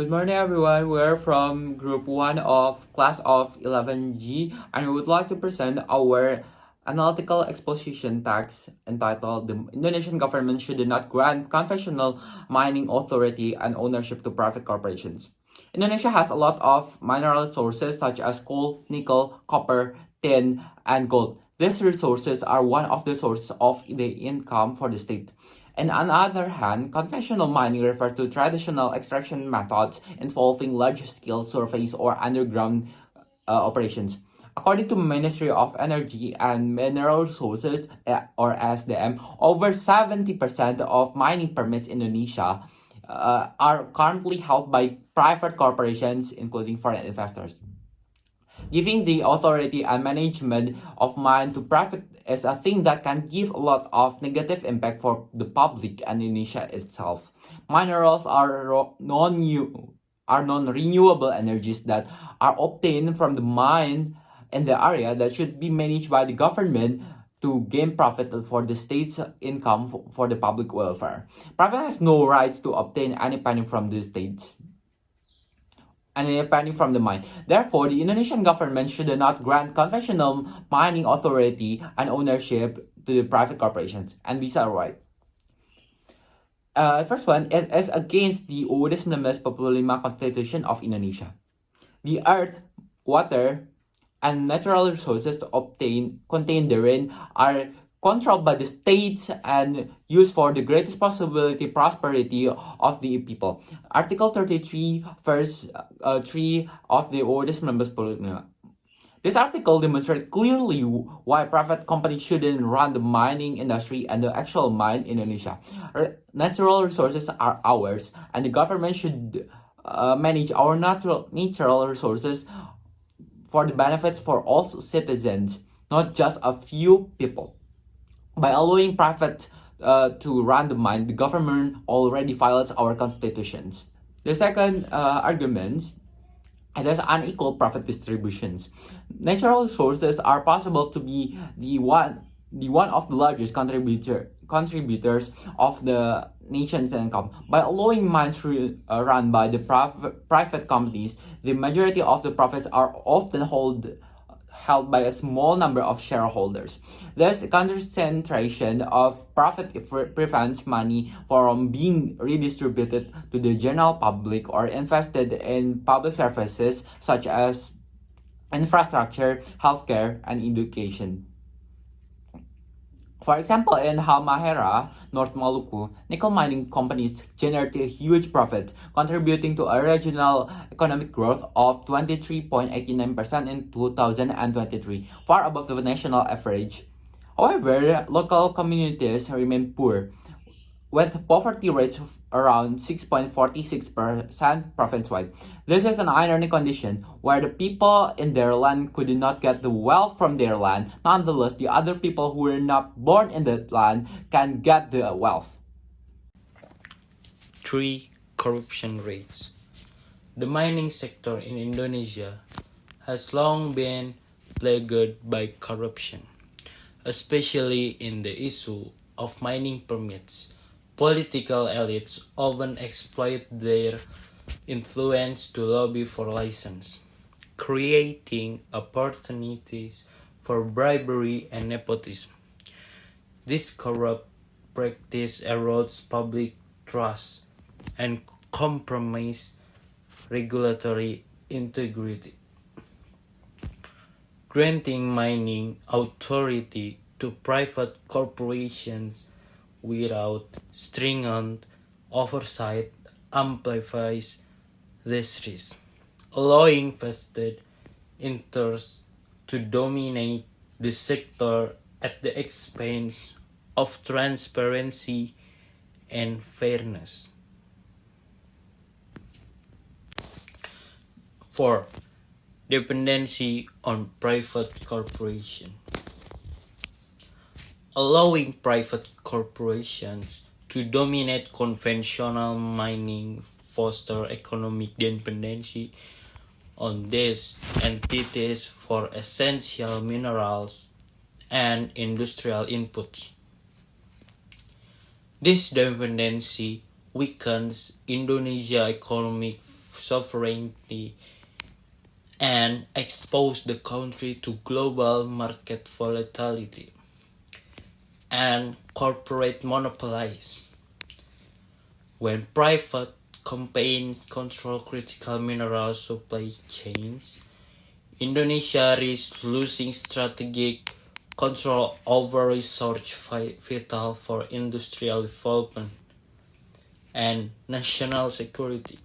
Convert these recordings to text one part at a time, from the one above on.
Good morning, everyone. We're from Group 1 of Class of 11G, and we would like to present our analytical exposition text entitled The Indonesian Government Should Not Grant Conventional Mining Authority and Ownership to Private Corporations. Indonesia has a lot of mineral resources such as coal, nickel, copper, tin, and gold. These resources are one of the sources of the income for the state. And on the other hand, conventional mining refers to traditional extraction methods involving large-scale surface or underground operations. According to Ministry of Energy and Mineral Resources, or SDM, over 70% of mining permits in Indonesia are currently held by private corporations, including foreign investors. Giving the authority and management of mine to private is a thing that can give a lot of negative impact for the public and Indonesia itself. Minerals are non-renewable energies that are obtained from the mine in the area that should be managed by the government to gain profit for the state's income for the public welfare. Private has no rights to obtain any penny from the states and depending from the mine. Therefore, the Indonesian government should not grant conventional mining authority and ownership to the private corporations, and these are right. First one, it is against the UUD 1945 Constitution of Indonesia. The earth, water, and natural resources contained therein are controlled by the states and used for the greatest possibility prosperity of the people. Article 33, verse 3 of the UUD 1945. This article demonstrates clearly why private companies shouldn't run the mining industry and the actual mine in Indonesia. Natural resources are ours, and the government should manage our natural resources for the benefits for all citizens, not just a few people. By allowing private to run the mine, the government already violates our constitutions. The second argument, it is unequal profit distributions. Natural resources are possible to be the one of the largest contributors of the nation's income. By allowing mines run by the private companies, the majority of the profits are often held by a small number of shareholders. This concentration of profit prevents money from being redistributed to the general public or invested in public services such as infrastructure, healthcare, and education. For example, in Halmahera, North Maluku, nickel mining companies generate a huge profit, contributing to a regional economic growth of 23.89% in 2023, far above the national average. However, local communities remain poor, with poverty rates of around 6.46% province-wide. This is an ironic condition where the people in their land could not get the wealth from their land. Nonetheless, the other people who were not born in that land can get the wealth. 3. Corruption rates. The mining sector in Indonesia has long been plagued by corruption, especially in the issue of mining permits. Political elites often exploit their influence to lobby for license, creating opportunities for bribery and nepotism. This corrupt practice erodes public trust and compromises regulatory integrity. Granting mining authority to private corporations without stringent oversight amplifies this risk, allowing vested interests to dominate the sector at the expense of transparency and fairness. 4. Dependency on private corporation. Allowing private corporations to dominate conventional mining foster economic dependency on these entities for essential minerals and industrial inputs. This dependency weakens Indonesia's economic sovereignty and expose the country to global market volatility and corporate monopolies. When private companies control critical mineral supply chains, Indonesia risks losing strategic control over resources vital for industrial development and national security.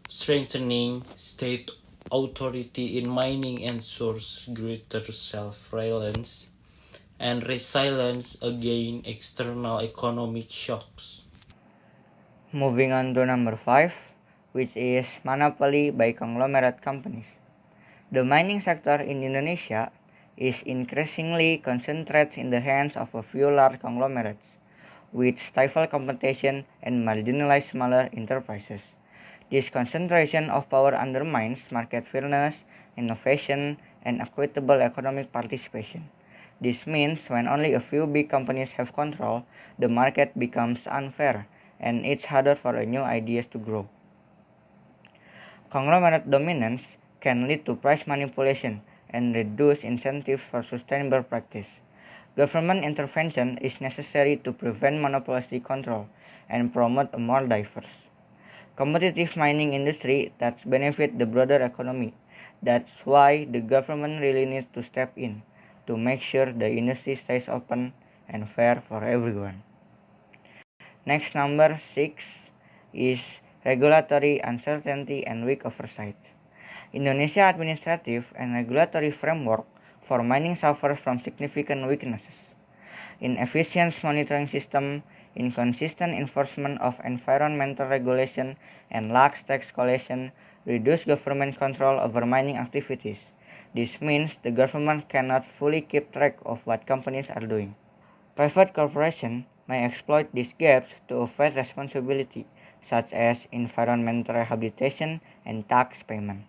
Strengthening state authority in mining ensures greater self-reliance and resilience against external economic shocks. Moving on to number 5, which is monopoly by conglomerate companies. The mining sector in Indonesia is increasingly concentrated in the hands of a few large conglomerates, which stifle competition and marginalize smaller enterprises. This concentration of power undermines market fairness, innovation, and equitable economic participation. This means when only a few big companies have control, the market becomes unfair, and it's harder for new ideas to grow. Conglomerate dominance can lead to price manipulation and reduce incentives for sustainable practice. Government intervention is necessary to prevent monopolistic control and promote a more diverse, competitive mining industry that benefits the broader economy. That's why the government really needs to step in to make sure the industry stays open and fair for everyone. Next, number 6 is regulatory uncertainty and weak oversight. Indonesia administrative and regulatory framework for mining suffers from significant weaknesses. Inefficient monitoring system, inconsistent enforcement of environmental regulation, and lax tax collection reduce government control over mining activities. This means the government cannot fully keep track of what companies are doing. Private corporations may exploit these gaps to evade responsibility, such as environmental rehabilitation and tax payment.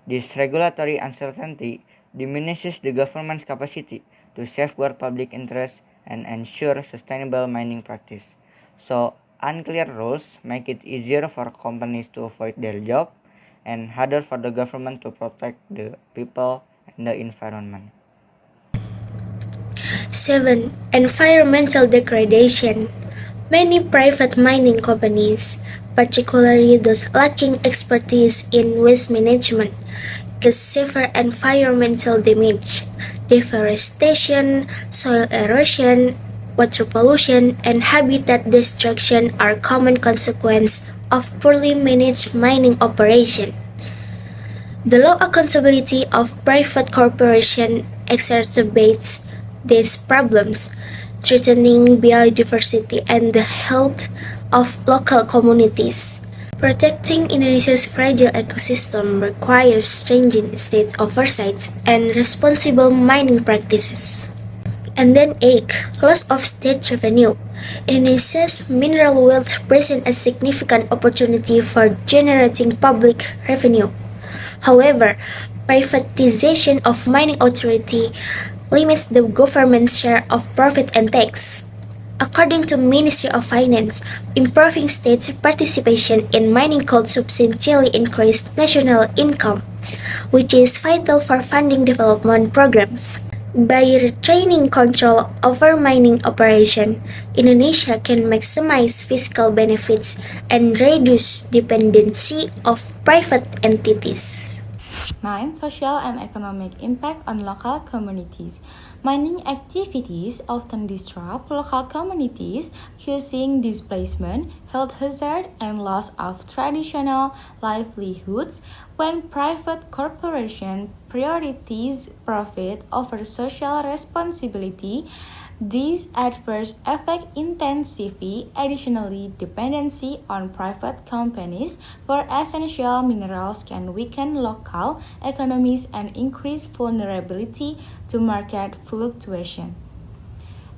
This regulatory uncertainty diminishes the government's capacity to safeguard public interest and ensure sustainable mining practice. So, unclear rules make it easier for companies to avoid their job and harder for the government to protect the people and the environment. 7. Environmental degradation. Many private mining companies, particularly those lacking expertise in waste management, cause severe environmental damage. Deforestation, soil erosion, water pollution, and habitat destruction are common consequences of poorly managed mining operation. The low accountability of private corporations exacerbates these problems, threatening biodiversity and the health of local communities. Protecting Indonesia's fragile ecosystem requires stringent state oversight and responsible mining practices. And then 8. Loss of state revenue. Indonesia's mineral wealth presents a significant opportunity for generating public revenue. However, privatization of mining authority limits the government's share of profit and tax. According to Ministry of Finance, improving state participation in mining could substantially increase national income, which is vital for funding development programs. By retaining control over mining operation, Indonesia can maximize fiscal benefits and reduce dependency of private entities. 9. Social and economic impact on local communities. Mining activities often disrupt local communities, causing displacement, health hazard, and loss of traditional livelihoods. When private corporations prioritize profit over social responsibility, these adverse effects intensify additionally dependency on private companies for essential minerals can weaken local economies and increase vulnerability to market fluctuation.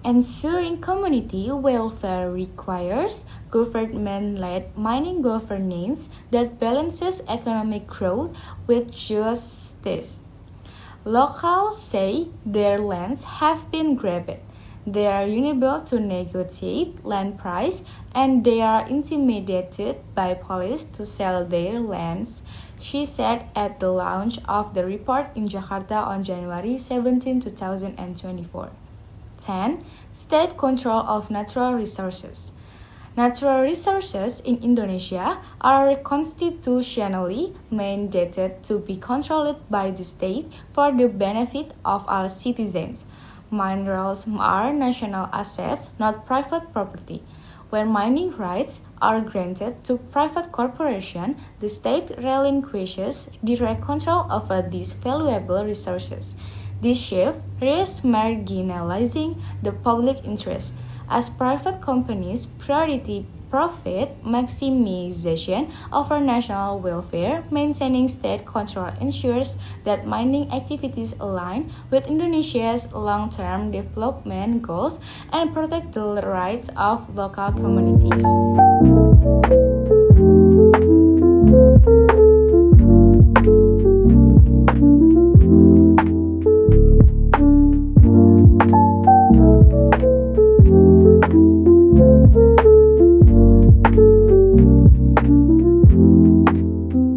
Ensuring community welfare requires government-led mining governance that balances economic growth with justice. Locals say their lands have been grabbed. They are unable to negotiate land price and they are intimidated by police to sell their lands, she said at the launch of the report in Jakarta on January 17, 2024. 10. State control of natural resources. Natural resources in Indonesia are constitutionally mandated to be controlled by the state for the benefit of all citizens. Minerals are national assets, not private property. When mining rights are granted to private corporations, the state relinquishes direct control over these valuable resources. This shift risks marginalizing the public interest, as private companies priority profit maximization over national welfare. Maintaining state control ensures that mining activities align with Indonesia's long-term development goals and protect the rights of local communities.